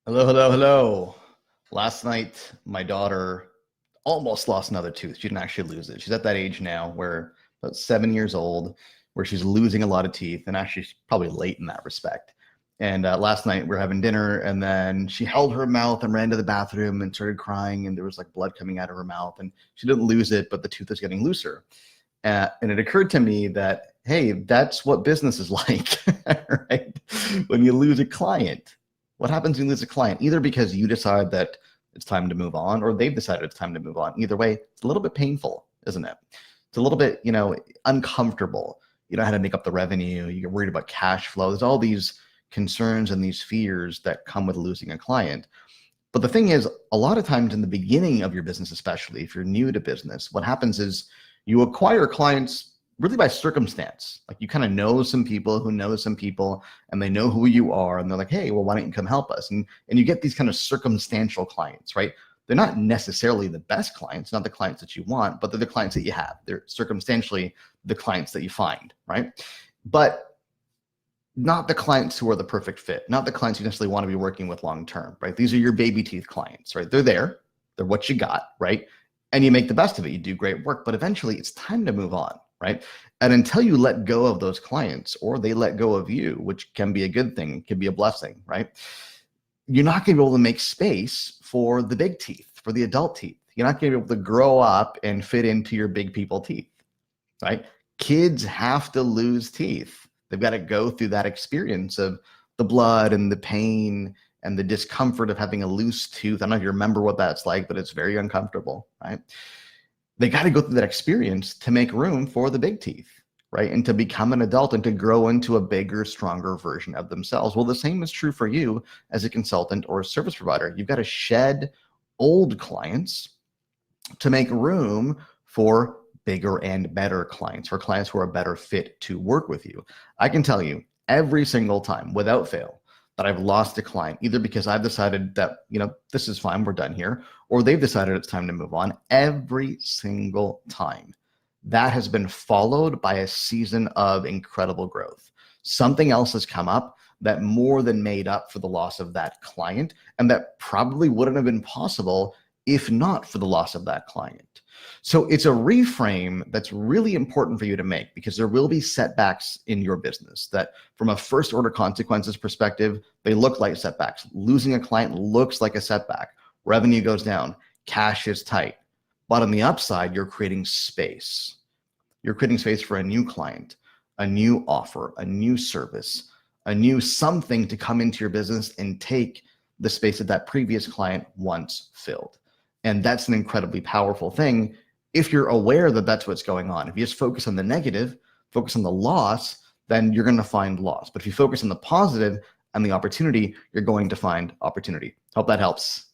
Hello, hello, hello. Last night, my daughter almost lost another tooth. She didn't actually lose it. She's at that age now where about 7 years old, where she's losing a lot of teeth, and actually she's probably late in that respect. And last night we were having dinner, and then she held her mouth and ran to the bathroom and started crying, and there was like blood coming out of her mouth, and she didn't lose it, but the tooth is getting looser. And it occurred to me that, hey, that's what business is like, right? When you lose a client, what happens when you lose a client? Either because you decide that it's time to move on, or they've decided it's time to move on. Either way, it's a little bit painful, isn't it? It's a little bit, uncomfortable. You don't know how to make up the revenue. You get worried about cash flow. There's all these concerns and these fears that come with losing a client. But the thing is, a lot of times in the beginning of your business, especially if you're new to business, what happens is you acquire clients really by circumstance. Like you kind of know some people who know some people, and they know who you are, and they're like, hey, well, why don't you come help us? And you get these kind of circumstantial clients, right? They're not necessarily the best clients, not the clients that you want, but they're the clients that you have. They're circumstantially the clients that you find, right? But not the clients who are the perfect fit, not the clients you necessarily want to be working with long term, right? These are your baby teeth clients, right? They're there, they're what you got, right? And you make the best of it. You do great work, but eventually it's time to move on, right? And until you let go of those clients, or they let go of you, which can be a good thing, can be a blessing, right? You're not going to be able to make space for the big teeth, for the adult teeth. You're not going to be able to grow up and fit into your big people teeth, right? Kids have to lose teeth. They've got to go through that experience of the blood and the pain and the discomfort of having a loose tooth. I don't know if you remember what that's like, but it's very uncomfortable, right? They got to go through that experience to make room for the big teeth, right? And to become an adult and to grow into a bigger, stronger version of themselves. Well, the same is true for you as a consultant or a service provider. You've got to shed old clients to make room for bigger and better clients, for clients who are a better fit to work with you. I can tell you every single time, without fail, that I've lost a client, either because I've decided that, this is fine, we're done here, or they've decided it's time to move on. Every single time, that has been followed by a season of incredible growth. Something else has come up that more than made up for the loss of that client, and that probably wouldn't have been possible if not for the loss of that client. So it's a reframe that's really important for you to make, because there will be setbacks in your business that, from a first order consequences perspective, they look like setbacks. Losing a client looks like a setback. Revenue goes down, cash is tight. But on the upside, you're creating space. You're creating space for a new client, a new offer, a new service, a new something to come into your business and take the space that that previous client once filled. And that's an incredibly powerful thing if you're aware that that's what's going on. If you just focus on the negative, focus on the loss, then you're going to find loss. But if you focus on the positive and the opportunity, you're going to find opportunity. Hope that helps.